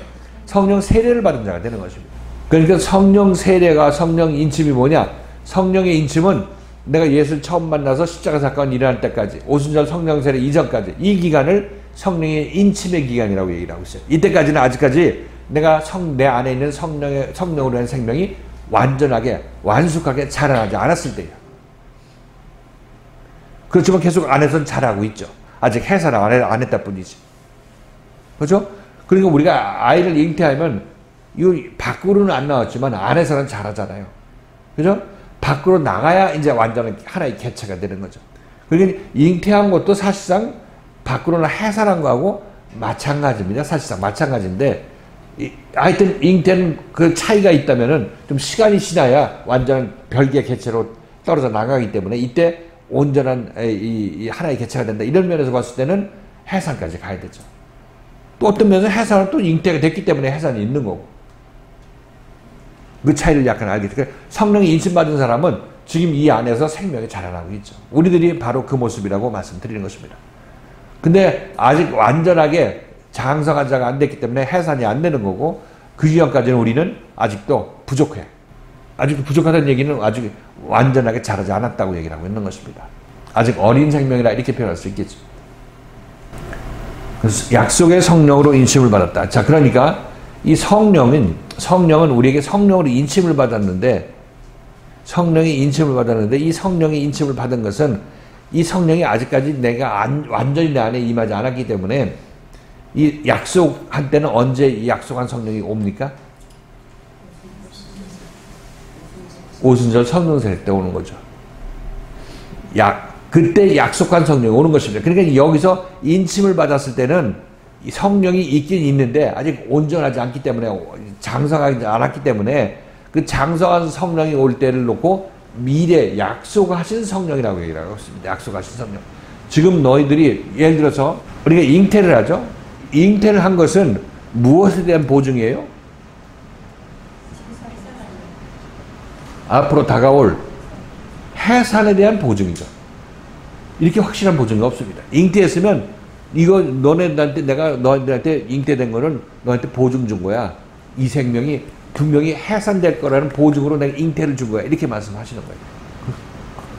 성령 세례를 받은 자가 되는 것입니다. 그러니까 성령 세례가, 성령 인침이 뭐냐? 성령의 인침은 내가 예수를 처음 만나서 십자가 사건이 일어날 때까지, 오순절 성령 세례 이전까지, 이 기간을 성령의 인침의 기간이라고 얘기를 하고 있어요. 이때까지는 아직까지 내가 내 안에 있는 성령으로 한 생명이 완전하게, 완숙하게 자라나지 않았을 때예요. 그렇지만 계속 안에서는 자라고 있죠. 아직 해산을 안 했다 뿐이지. 그렇죠? 그러니까 우리가 아이를 잉태하면 이거 밖으로는 안 나왔지만 안에서는 자라잖아요. 그죠? 밖으로 나가야 이제 완전한 하나의 개체가 되는 거죠. 그러니까 잉태한 것도 사실상 밖으로는 해산한 거하고 마찬가지입니다. 사실상 마찬가지인데, 하여튼 잉태는 그 차이가 있다면은 좀 시간이 지나야 완전한 별개의 개체로 떨어져 나가기 때문에 이때 온전한 이 하나의 개체가 된다, 이런 면에서 봤을 때는 해산까지 가야 되죠. 또 어떤 면에서 해산은 또 잉태가 됐기 때문에 해산이 있는 거고. 그 차이를 약간 알겠죠. 그러니까 성령이 인침받은 사람은 지금 이 안에서 생명이 자라나고 있죠. 우리들이 바로 그 모습이라고 말씀드리는 것입니다. 근데 아직 완전하게 장성한 자가 안 됐기 때문에 해산이 안 되는 거고, 그 이전까지는 우리는 아직도 부족해. 아직도 부족하다는 얘기는 아직 완전하게 자라지 않았다고 얘기를 하고 있는 것입니다. 아직 어린 생명이라 이렇게 표현할 수 있겠죠. 그래서 약속의 성령으로 인침을 받았다. 자, 그러니까 이 성령은 우리에게 성령으로 인침을 받았는데, 이 성령이 인침을 받은 것은 이 성령이 아직까지 내가 완전히 내 안에 임하지 않았기 때문에, 이 약속한 때는 언제 이 약속한 성령이 옵니까? 오순절 성령세 때 오는 거죠. 그때 약속한 성령이 오는 것입니다. 그러니까 여기서 인침을 받았을 때는 성령이 있긴 있는데 아직 온전하지 않기 때문에, 장성하지 않았기 때문에, 그 장성한 성령이 올 때를 놓고 미래 약속하신 성령이라고 얘기를 하고 있습니다. 약속하신 성령. 지금 너희들이 예를 들어서 우리가 잉태를 하죠. 잉태를 한 것은 무엇에 대한 보증이에요? 앞으로 다가올 해산에 대한 보증이죠. 이렇게 확실한 보증이 없습니다. 잉태했으면 이거 내가 너희들한테 잉태된 거는 너한테 보증 준 거야. 이 생명이 분명히 해산될 거라는 보증으로 내가 잉태를 준 거야. 이렇게 말씀하시는 거예요.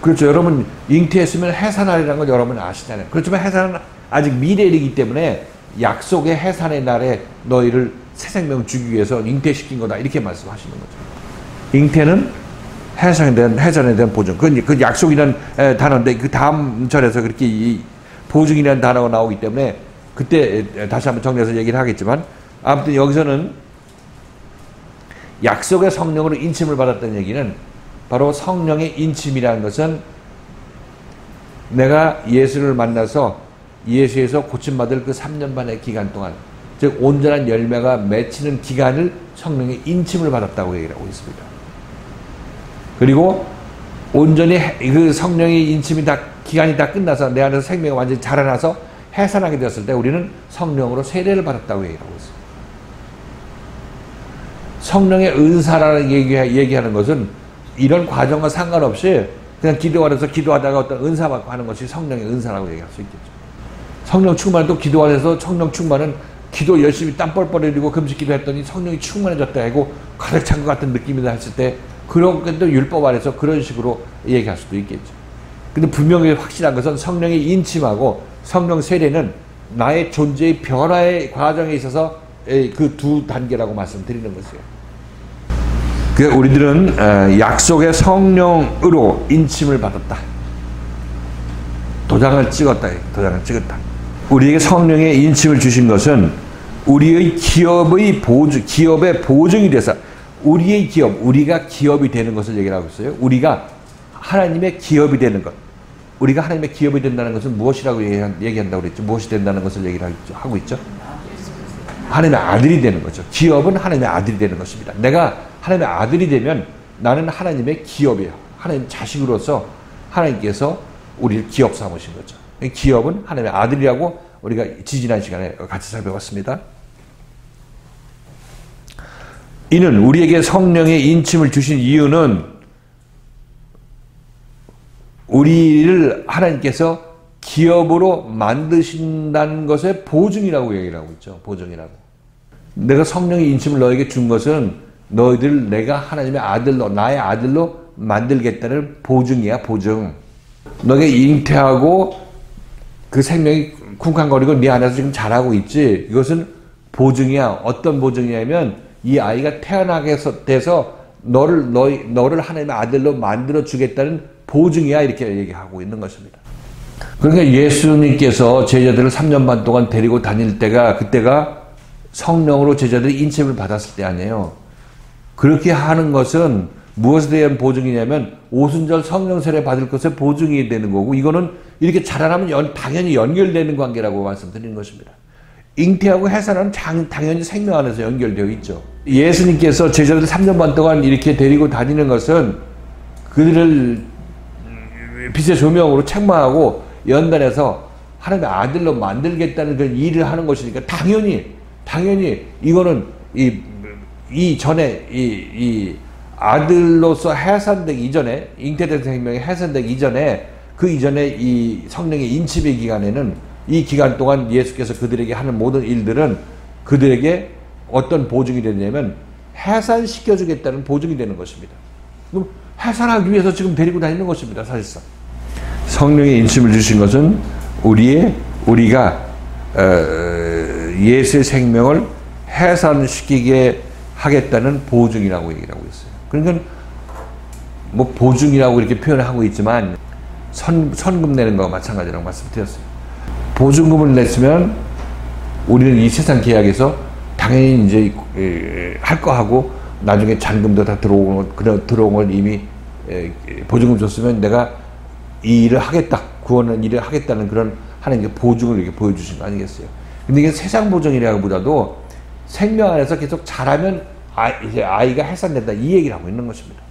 그렇죠. 여러분 잉태했으면 해산하리라는 걸 여러분 아시잖아요. 그렇지만 해산은 아직 미래이기 때문에 약속의 해산의 날에 너희를 새 생명 주기 위해서 잉태시킨 거다. 이렇게 말씀하시는 거죠. 잉태는 해산에 대한 보증. 그 약속이라는 단어인데 그 다음 절에서 그렇게 이 보증이라는 단어가 나오기 때문에 그때 다시 한번 정리해서 얘기를 하겠지만, 아무튼 여기서는 약속의 성령으로 인침을 받았다는 얘기는 바로 성령의 인침이라는 것은 내가 예수를 만나서 예수에서 고침받을 그 3년 반의 기간 동안, 즉 온전한 열매가 맺히는 기간을 성령의 인침을 받았다고 얘기를 하고 있습니다. 그리고 온전히 그 성령의 인침이 기간이 다 끝나서 내 안에서 생명이 완전히 자라나서 해산하게 되었을 때 우리는 성령으로 세례를 받았다고 얘기를 하고 있습니다. 성령의 은사라는 얘기하는 것은 이런 과정과 상관없이 그냥 기도하면서 기도하다가 어떤 은사 받고 하는 것이 성령의 은사라고 얘기할 수 있겠죠. 성령 충만은 또 기도 안에서 성령 충만은 기도 열심히 땀 뻘뻘 흘리고 금식 기도했더니 성령이 충만해졌다 하고 가득 찬 것 같은 느낌이다 했을 때, 그런 것도 율법 안에서 그런 식으로 얘기할 수도 있겠죠. 근데 분명히 확실한 것은 성령의 인침하고 성령 세례는 나의 존재의 변화의 과정에 있어서 그 두 단계라고 말씀드리는 것이에요. 우리들은 약속의 성령으로 인침을 받았다. 도장을 찍었다. 우리에게 성령의 인침을 주신 것은 우리의 기업의 보증이 돼서, 우리의 기업, 우리가 기업이 되는 것을 얘기를 하고 있어요. 우리가 하나님의 기업이 되는 것. 우리가 하나님의 기업이 된다는 것은 무엇이라고 얘기한다고 그랬죠? 무엇이 된다는 것을 얘기를 하고 있죠? 하나님의 아들이 되는 거죠. 기업은 하나님의 아들이 되는 것입니다. 내가 하나님의 아들이 되면 나는 하나님의 기업이에요. 하나님 자식으로서 하나님께서 우리를 기업 삼으신 거죠. 기업은 하나님의 아들이라고 우리가 지지난 시간에 같이 살펴봤습니다. 이는 우리에게 성령의 인침을 주신 이유는 우리를 하나님께서 기업으로 만드신다는 것의 보증이라고 얘기를 하고 있죠. 보증이라고. 내가 성령의 인침을 너에게 준 것은 너희들 내가 하나님의 아들로, 나의 아들로 만들겠다는 보증이야. 보증. 너에게 잉태하고 그 생명이 쿵쾅거리고 네 안에서 지금 자라고 있지. 이것은 보증이야. 어떤 보증이냐면 이 아이가 태어나게 돼서 너를 하나님의 아들로 만들어 주겠다는 보증이야. 이렇게 얘기하고 있는 것입니다. 그러니까 예수님께서 제자들을 3년 반 동안 데리고 다닐 때가, 그때가 성령으로 제자들이 인침을 받았을 때 아니에요. 그렇게 하는 것은 무엇에 대한 보증이냐면 오순절 성령 세례 받을 것의 보증이 되는 거고, 이거는 이렇게 자라나면 당연히 연결되는 관계라고 말씀드리는 것입니다. 잉태하고 해산은 당연히 생명 안에서 연결되어 있죠. 예수님께서 제자들 3년 반 동안 이렇게 데리고 다니는 것은 그들을 빛의 조명으로 책망하고 연단해서 하나님의 아들로 만들겠다는 그 일을 하는 것이니까 당연히 이거는 이 전에 이 아들로서 해산되기 이전에, 잉태된 생명이 해산되기 이전에, 그 이전에 이 성령의 인치의 기간에는, 이 기간 동안 예수께서 그들에게 하는 모든 일들은 그들에게 어떤 보증이 되냐면 해산시켜 주겠다는 보증이 되는 것입니다. 그럼 해산하기 위해서 지금 데리고 다니는 것입니다. 사실상 성령의 인침을 주신 것은 우리가 예수의 생명을 해산시키게 하겠다는 보증이라고 얘기를 하고 있어요. 그러니까 뭐 보증이라고 이렇게 표현을 하고 있지만 선금 내는 거와 마찬가지라고 말씀드렸어요. 보증금을 냈으면 우리는 이 세상 계약에서 당연히 이제 할 거 하고 나중에 잔금도 다 들어온 걸 이미 보증금 줬으면 내가 이 일을 하겠다, 구원은 일을 하겠다는 그런 하나님께 보증을 이렇게 보여주신 거 아니겠어요? 근데 이게 세상 보증이라기보다도 생명 안에서 계속 자라면 이제 아이가 해산된다, 이 얘기를 하고 있는 것입니다.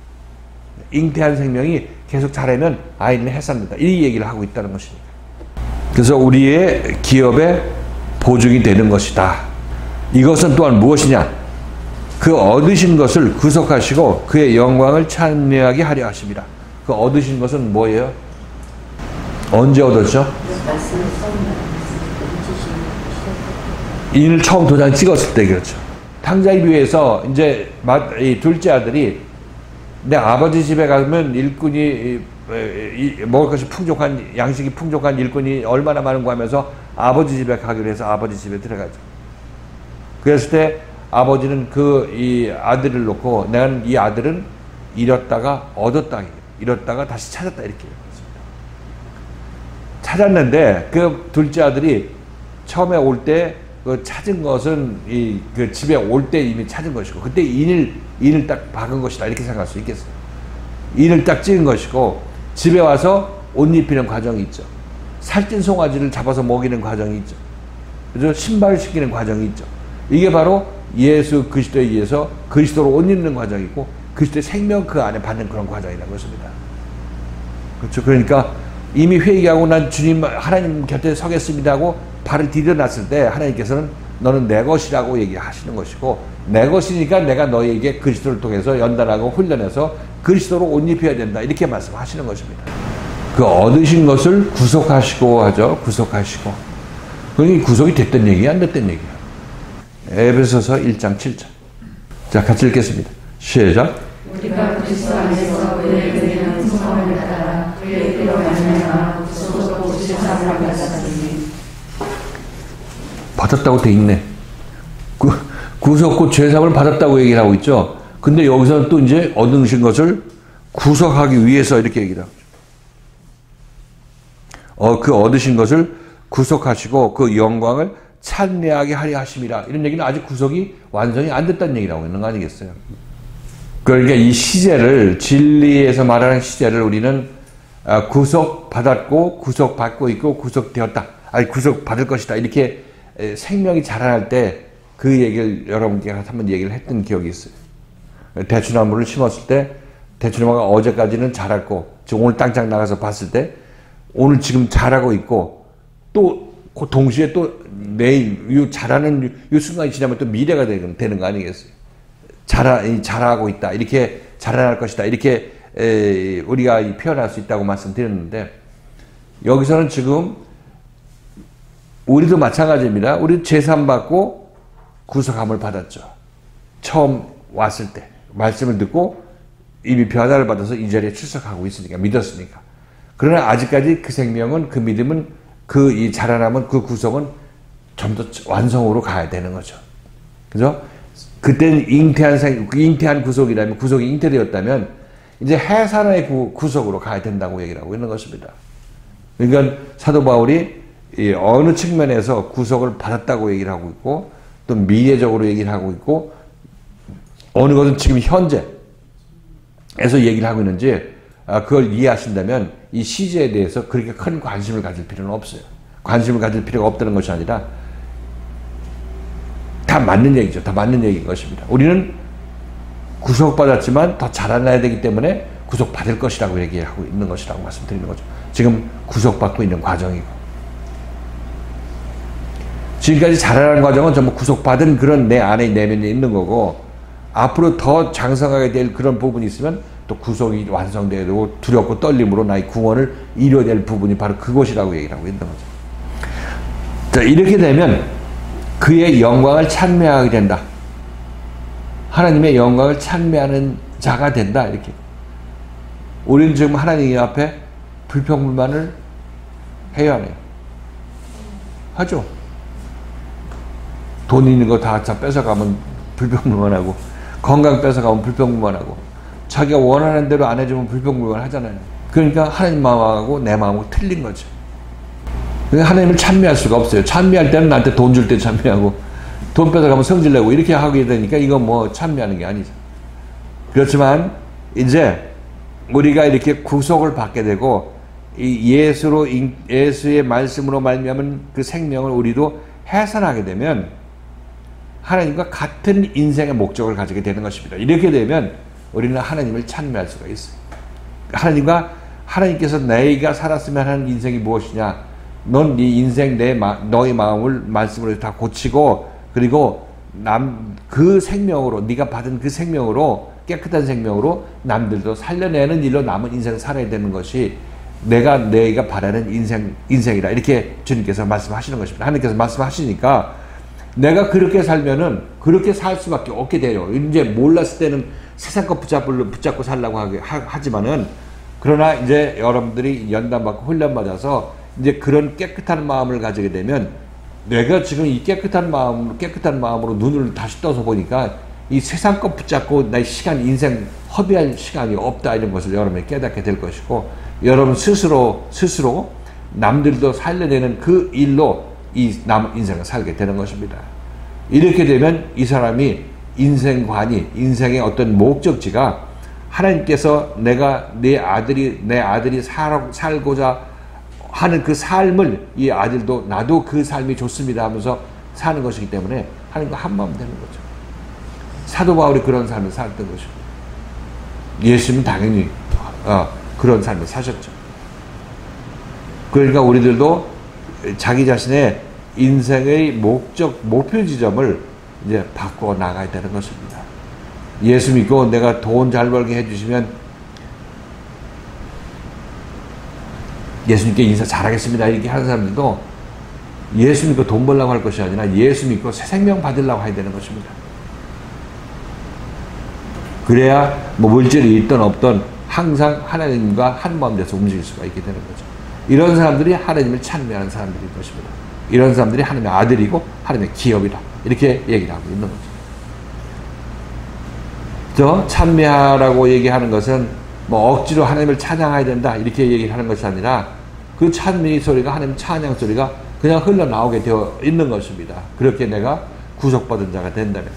잉태한 생명이 계속 자라면 아이는 해산된다, 이 얘기를 하고 있다는 것이니까. 그래서 우리의 기업의 보증이 되는 것이다. 이것은 또한 무엇이냐? 그 얻으신 것을 구속하시고 그의 영광을 찬미하게 하려 하십니다. 그 얻으신 것은 뭐예요? 언제 얻었죠? 인을 처음 도장 찍었을 때, 그렇죠. 탕자기교회에서 이제 이 둘째 아들이 내 아버지 집에 가면 일꾼이 먹을 것이 풍족한, 양식이 풍족한 일꾼이 얼마나 많은가 하면서 아버지 집에 가기로 해서 아버지 집에 들어가죠. 그랬을 때 아버지는 이 아들을 놓고, 내가 이 아들은 잃었다가 얻었다, 잃었다가 다시 찾았다, 이렇게 얘기했습니다. 찾았는데 그 둘째 아들이 처음에 올 때 그 찾은 것은 그 집에 올 때 이미 찾은 것이고, 그때 인을 딱 박은 것이다, 이렇게 생각할 수 있겠어요. 인을 딱 찍은 것이고, 집에 와서 옷 입히는 과정이 있죠. 살찐 송아지를 잡아서 먹이는 과정이 있죠. 그래서 신발을 신기는 과정이 있죠. 이게 바로 예수 그리스도에 의해서 그리스도로 옷 입는 과정이고, 그리스도의 생명 그 안에 받는 그런 과정이라는 것입니다. 그렇죠. 그러니까 이미 회개하고 난 주님 하나님 곁에 서겠습니다 하고 발을 디뎌놨을 때 하나님께서는 너는 내 것이라고 얘기하시는 것이고, 내 것이니까 내가 너에게 그리스도를 통해서 연단하고 훈련해서 그리스도로 옷 입혀야 된다, 이렇게 말씀하시는 것입니다. 그 얻으신 것을 구속하시고 하죠. 구속하시고. 그러니 구속이 됐던 얘기야, 안 됐던 얘기야. 에베소서 1장 7절. 자, 같이 읽겠습니다. 시작. 우리가 그리스도 안에서 그의 은혜는 풍성함을 따라 그의 피로 말미암아 구속으로 죄사함을 받았으니. 받았다고 돼 있네. 구속고 죄사함을 받았다고 얘기를 하고 있죠. 근데 여기서는 또 이제 얻으신 것을 구속하기 위해서 이렇게 얘기를 하죠. 그 얻으신 것을 구속하시고 그 영광을 찬미하게 하려 하심이라. 이런 얘기는 아직 구속이 완성이 안 됐다는 얘기라고 있는 거 아니겠어요? 그러니까 이 시제를, 진리에서 말하는 시제를 우리는 구속받았고 구속받고 있고 구속되었다, 아니 구속받을 것이다, 이렇게 생명이 자라날 때 그 얘기를 여러분께 한번 얘기를 했던 기억이 있어요. 대추나무를 심었을 때 대추나무가 어제까지는 자랐고, 지금 오늘 땅장 나가서 봤을 때 오늘 지금 자라고 있고, 또 그 동시에 또 내일 이 자라는 이 순간이 지나면 또 미래가 되는 거 아니겠어요? 자라고 있다, 이렇게 자라날 것이다, 이렇게 우리가 표현할 수 있다고 말씀드렸는데, 여기서는 지금 우리도 마찬가지입니다. 우리 제삼 받고 구속함을 받았죠. 처음 왔을 때 말씀을 듣고 이미 변화를 받아서 이 자리에 출석하고 있으니까, 믿었으니까. 그러나 아직까지 그 생명은, 그 믿음은, 이 자라남은, 그 구속은 좀 더 완성으로 가야 되는 거죠. 그죠? 그때는 잉태한 구속이라면, 구속이 잉태되었다면 이제 해산의 구속으로 가야 된다고 얘기를 하고 있는 것입니다. 그러니까 사도 바울이 어느 측면에서 구속을 받았다고 얘기를 하고 있고, 또 미래적으로 얘기를 하고 있고, 어느 것은 지금 현재에서 얘기를 하고 있는지 그걸 이해하신다면 이 시제에 대해서 그렇게 큰 관심을 가질 필요는 없어요. 관심을 가질 필요가 없다는 것이 아니라 다 맞는 얘기죠. 다 맞는 얘기인 것입니다. 우리는 구속받았지만 더 자라나야 되기 때문에 구속받을 것이라고 얘기하고 있는 것이라고 말씀드리는 거죠. 지금 구속받고 있는 과정이고. 지금까지 자라는 과정은 전부 구속받은 그런 내 안에 내면에 있는 거고, 앞으로 더 장성하게 될 그런 부분이 있으면 또 구속이 완성되고 두렵고 떨림으로 나의 구원을 이뤄낼 부분이 바로 그것이라고 얘기를 하고 있는 거죠. 자, 이렇게 되면 그의 영광을 찬미하게 된다. 하나님의 영광을 찬미하는 자가 된다. 이렇게. 우리는 지금 하나님 앞에 불평불만을 해야 해요. 하죠. 돈 있는 거 다 뺏어가면 불평불만하고, 건강 뺏어가면 불평불만하고, 자기가 원하는 대로 안 해주면 불평불만 하잖아요. 그러니까 하나님 마음하고 내 마음하고 틀린 거죠. 그러니까 하나님을 찬미할 수가 없어요. 찬미할 때는 나한테 돈 줄 때 찬미하고, 돈 뺏어가면 성질내고 이렇게 하게 되니까 이건 뭐 찬미하는 게 아니죠. 그렇지만 이제 우리가 이렇게 구속을 받게 되고, 이 예수의 말씀으로 말미암은 그 생명을 우리도 해산하게 되면 하나님과 같은 인생의 목적을 가지게 되는 것입니다. 이렇게 되면 우리는 하나님을 찬미할 수가 있어요. 하나님께서 내가 살았으면 하는 인생이 무엇이냐? 넌 네 인생 너의 마음을 말씀으로 다 고치고, 그리고 그 생명으로, 네가 받은 그 생명으로, 깨끗한 생명으로 남들도 살려내는 일로 남은 인생을 살아야 되는 것이 내가 바라는 인생이라, 이렇게 주님께서 말씀하시는 것입니다. 하나님께서 말씀하시니까 내가 그렇게 살면은 그렇게 살 수밖에 없게 돼요. 이제 몰랐을 때는 세상 것 붙잡고 살라고 하지만은, 그러나 이제 여러분들이 연단받고 훈련받아서 이제 그런 깨끗한 마음을 가지게 되면, 내가 지금 이 깨끗한 마음으로 눈을 다시 떠서 보니까 이 세상 것 붙잡고 나의 인생 허비할 시간이 없다, 이런 것을 여러분이 깨닫게 될 것이고, 여러분 스스로 남들도 살려내는 그 일로 이 남은 인생을 살게 되는 것입니다. 이렇게 되면 이 사람이 인생의 어떤 목적지가, 하나님께서 내 아들이 살고자 하는 그 삶을, 이 아들도 나도 그 삶이 좋습니다 하면서 사는 것이기 때문에 하나님과 한마음 되는 거죠. 사도 바울이 그런 삶을 살았던 것이고, 예수님은 당연히 그런 삶을 사셨죠. 그러니까 우리들도 자기 자신의 인생의 목표 지점을 이제 바꿔 나가야 되는 것입니다. 예수 믿고 내가 돈 잘 벌게 해주시면 예수님께 인사 잘하겠습니다, 이렇게 하는 사람들도 예수 믿고 돈 벌려고 할 것이 아니라 예수 믿고 새 생명 받으려고 해야 되는 것입니다. 그래야 뭐 물질이 있든 없든 항상 하나님과 한 마음 돼서 움직일 수가 있게 되는 거죠. 이런 사람들이 하나님을 찬미하는 사람들일 것입니다. 이런 사람들이 하나님의 아들이고 하나님의 기업이다, 이렇게 얘기를 하고 있는 거죠. 찬미하라고 얘기하는 것은 뭐 억지로 하나님을 찬양해야 된다, 이렇게 얘기를 하는 것이 아니라, 그 찬미 소리가, 하나님 찬양 소리가 그냥 흘러나오게 되어 있는 것입니다. 그렇게 내가 구속받은 자가 된다면.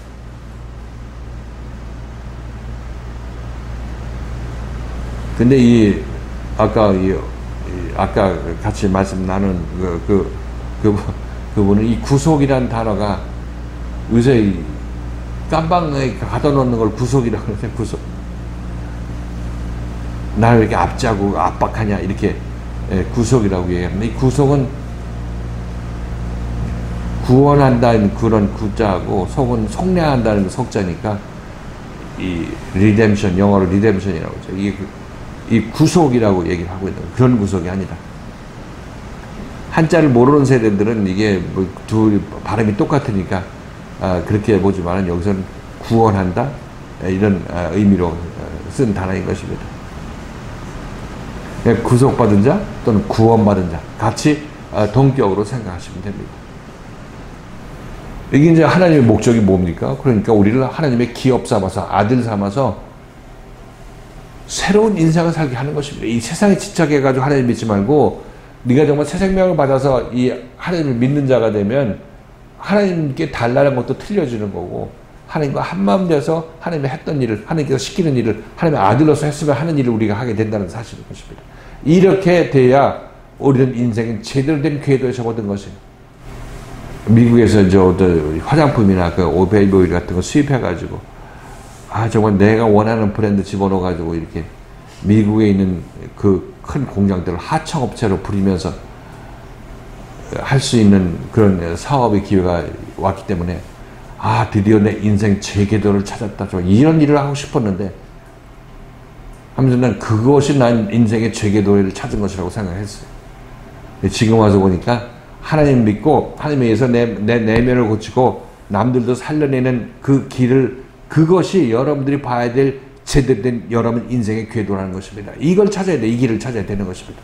근데 아까 같이 말씀 나눈 그분은 이 구속이라는 단어가 요새 깜방에 갖다 놓는 걸 구속이라고 그러는데, 구속. 나를 왜 이렇게 압자고 압박하냐, 이렇게 구속이라고 얘기합니다. 이 구속은 구원한다는 그런 구자하고, 속은 속량한다는 그 속자니까, 이 리뎀션, 영어로 리뎀션이라고 하죠. 이 구속이라고 얘기를 하고 있는, 그런 구속이 아니라. 한자를 모르는 세대들은 이게 뭐 둘 발음이 똑같으니까 그렇게 보지만, 여기서는 구원한다, 이런 의미로 쓴 단어인 것입니다. 구속받은 자 또는 구원받은 자, 같이 동격으로 생각하시면 됩니다. 이게 이제 하나님의 목적이 뭡니까? 그러니까 우리를 하나님의 기업 삼아서, 아들 삼아서 새로운 인생을 살게 하는 것입니다. 이 세상에 집착해가지고 하나님 믿지 말고, 네가 정말 새 생명을 받아서 이 하나님을 믿는 자가 되면 하나님께 달라는 것도 틀려지는 거고, 하나님과 한마음 되어서 하나님이 했던 일을, 하나님께서 시키는 일을 하나님의 아들로서 했으면 하는 일을 우리가 하게 된다는 사실인 것입니다. 이렇게 돼야 우리는 인생은 제대로 된 궤도에 접어든 것이에요. 미국에서 화장품이나 그 오베이 오일 같은 거 수입해가지고, 정말 내가 원하는 브랜드 집어넣어가지고 이렇게 미국에 있는 그 큰 공장들을 하청업체로 부리면서 할 수 있는 그런 사업의 기회가 왔기 때문에 드디어 내 인생 재궤도를 찾았다. 이런 일을 하고 싶었는데 하면서 난 그것이 난 인생의 재궤도를 찾은 것이라고 생각했어요. 지금 와서 보니까 하나님 믿고 하나님에 의해서 내 내면을 고치고 남들도 살려내는 그 길을, 그것이 여러분들이 봐야 될 제대로 된 여러분 인생의 궤도라는 것입니다. 이걸 찾아야 돼. 이 길을 찾아야 되는 것입니다.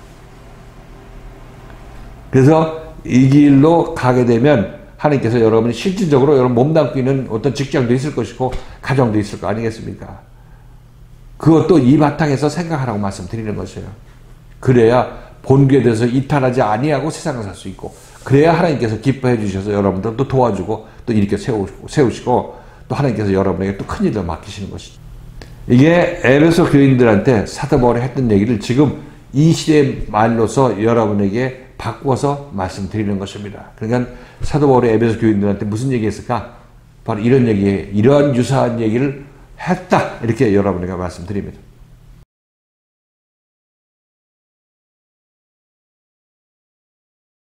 그래서 이 길로 가게 되면 하나님께서 여러분이 실질적으로 여러분 몸담고 있는 어떤 직장도 있을 것이고 가정도 있을 거 아니겠습니까? 그것도 이 바탕에서 생각하라고 말씀드리는 것이에요. 그래야 본궤에 대해서 이탈하지 아니하고 세상을 살 수 있고, 그래야 하나님께서 기뻐해 주셔서 여러분들 또 도와주고 또 이렇게 세우시고 또 하나님께서 여러분에게 또 큰 일을 맡기시는 것이죠. 이게 에베소 교인들한테 사도 바울이 했던 얘기를 지금 이 시대의 말로서 여러분에게 바꾸어서 말씀드리는 것입니다. 그러니까 사도 바울이 에베소 교인들한테 무슨 얘기했을까? 바로 이런 유사한 얘기를 했다. 이렇게 여러분에게 말씀드립니다.